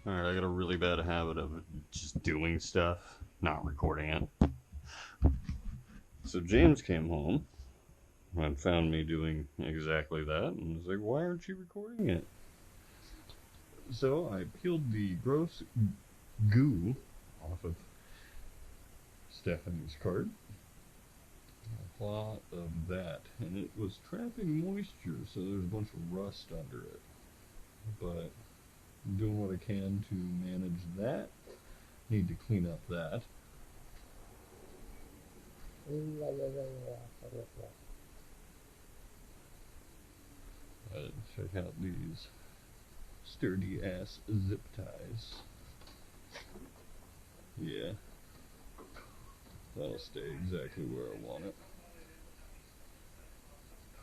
Alright, I got a really bad habit of just doing stuff, not recording it. So James came home and found me doing exactly that and was like, why aren't you recording it? So I peeled the gross goo off of Stephanie's cart. A lot of that, and it was trapping moisture, so there's a bunch of rust under it. But I'm doing what I can to manage that. Need to clean up that. Check out these sturdy ass zip ties. Yeah, that'll stay exactly where I want it.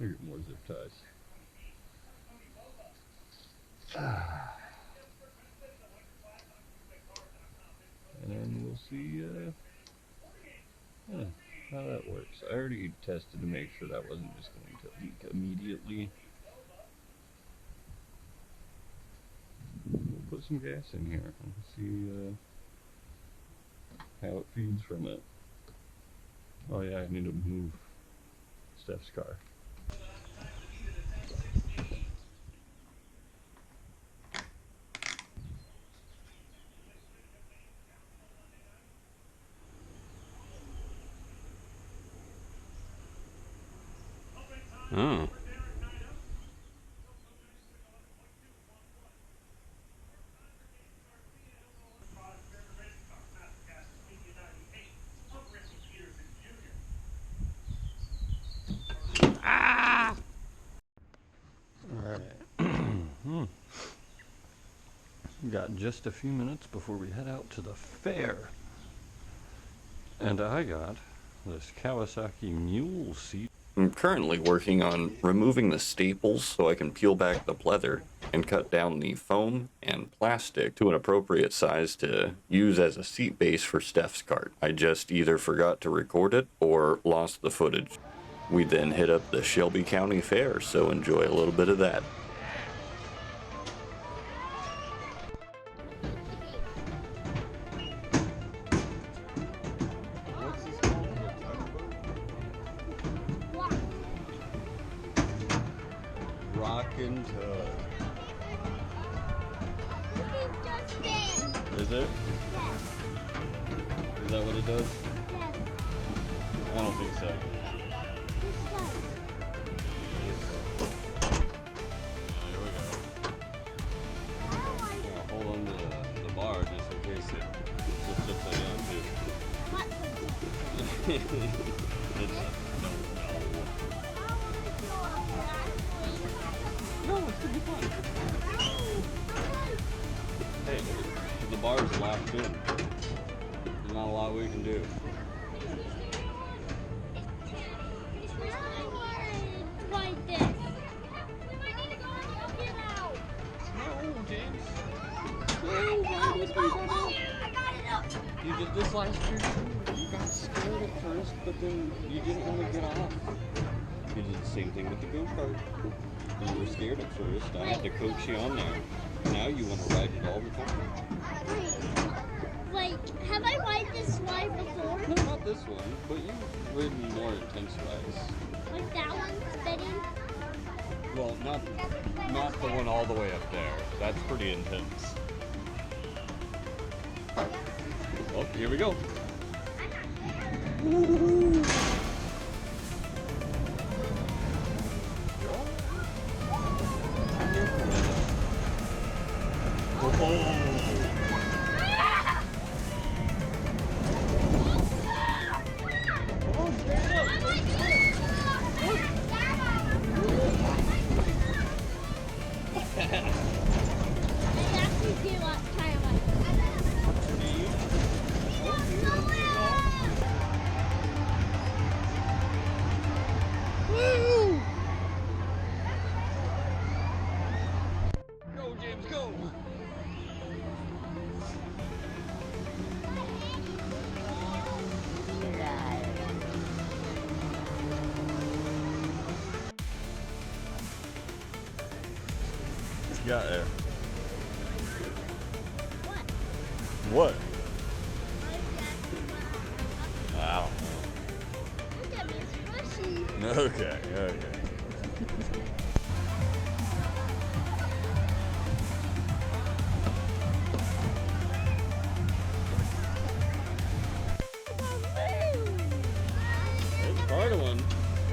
I get more zip ties. And we'll see how that works. I already tested to make sure that wasn't just going to leak immediately. We'll put some gas in here and see how it feeds from it. Oh yeah, I need to move Steph's car. Oh. Ah! Alright. We got just a few minutes before we head out to the fair. And I got this Kawasaki mule seat. I'm currently working on removing the staples so I can peel back the pleather and cut down the foam and plastic to an appropriate size to use as a seat base for Steph's cart. I just either forgot to record it or lost the footage. We then hit up the Shelby County Fair, so enjoy a little bit of that. Rockin' Tug. Is it? Yes. Is that what it does? Yes. I don't think so. This does. Here we go. I don't like Yeah, hold on to the bar just in case it flips upside down too. what the It's, no. No, it's gonna be fun. Hey, the bar's locked in. There's not a lot we can do. like this. I need to go and get out. No, James. I got it up. You did this last year too. You got scared at first, but then you didn't want to get off. You did the same thing with the go-kart. You were scared at first. I had to coach you on there. Now you want to ride it all the time. Like, have I ride this slide before? No, not this one, but you've ridden more intense rides. Like that one, Betty? Well, not the one all the way up there. That's pretty intense. Oh, here we go. Go, James, go! Got there. What? Wow. Look at me, it's squishy. Okay, okay. It's part of one.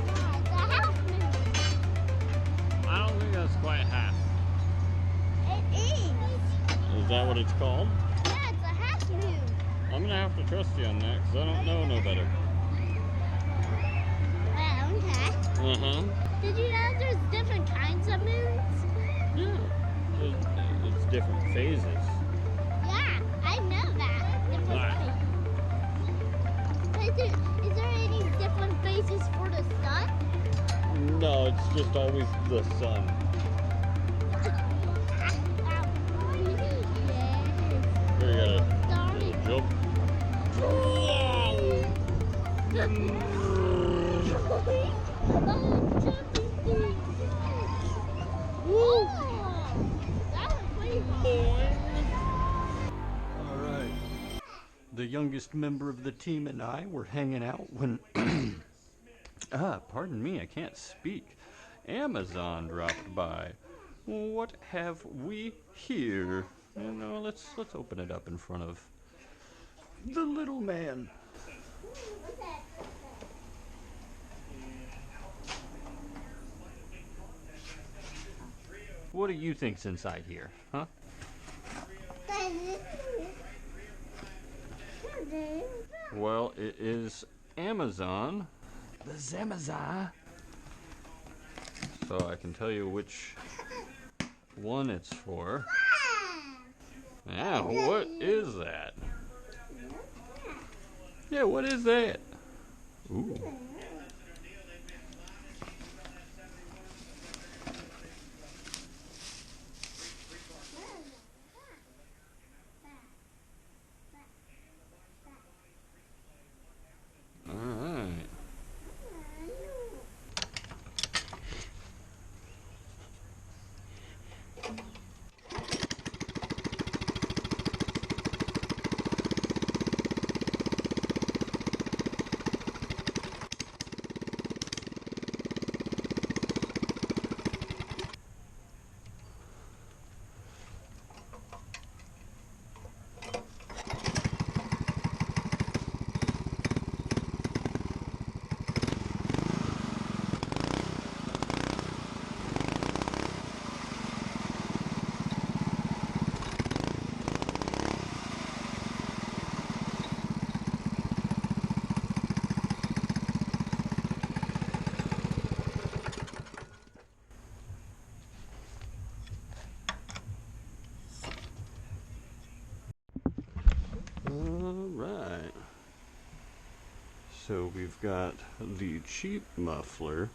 Yeah, it's a half moon. I don't think that's quite half. It is. Is that what it's called? Yeah, it's a half moon. I'm gonna have to trust you on that because I don't know no better. Well, okay. Uh-huh. Did you know there's different kinds of moons? Yeah. It's different phases. Yeah, I know that. Different Right. phases. Is there any different phases for the sun? No, it's just always the sun. Yes. Here, you Sorry. gotta jump. Oh, jumping things. Oh, that was pretty fun. All right. The youngest member of the team and I were hanging out when, pardon me, I can't speak. Amazon dropped by. What have we here? You know, let's open it up in front of the little man. What do you think's inside here, huh? Well, it is Amazon. The Zamazai. So I can tell you which one it's for. Yeah, what is that? Yeah, what is that? Ooh. All right. All right. So we've got the cheap muffler,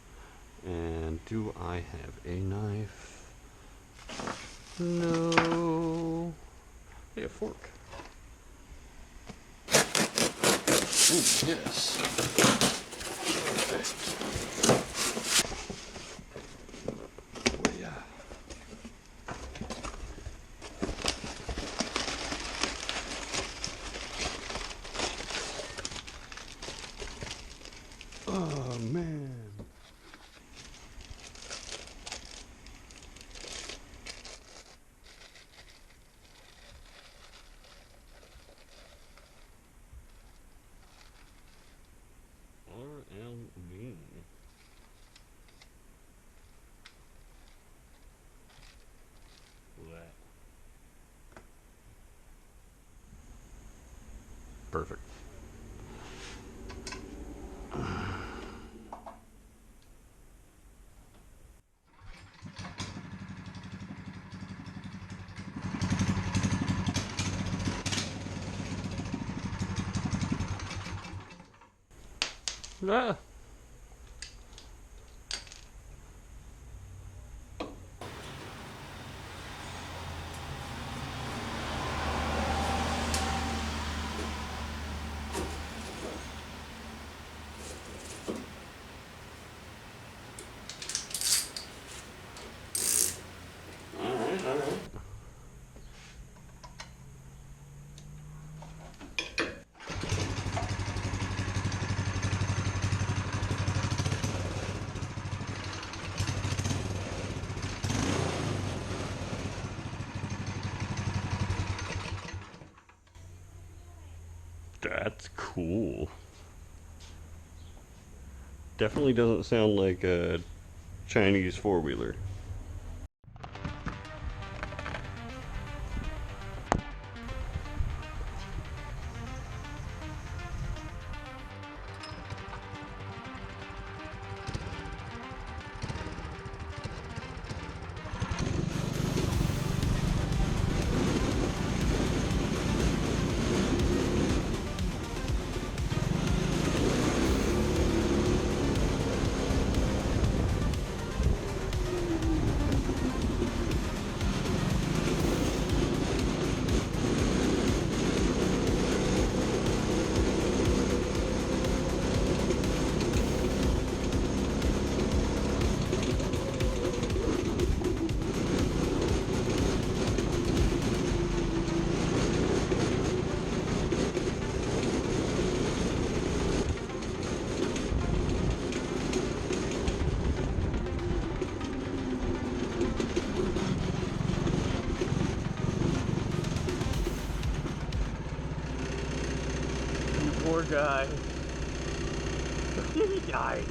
and do I have a knife? No. Hey, a fork. Ooh, yes. Perfect. Oh, yeah. Oh, man. RLB. That. Perfect. Ah. All right, all right. That's cool. Definitely doesn't sound like a Chinese four-wheeler. Poor guy. He died.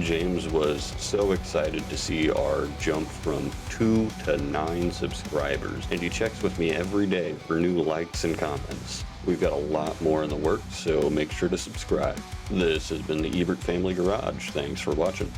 James was so excited to see our jump from 2 to 9 subscribers, and he checks with me every day for new likes and comments. We've got a lot more in the works, so make sure to subscribe. This has been the Ebert Family Garage. Thanks for watching.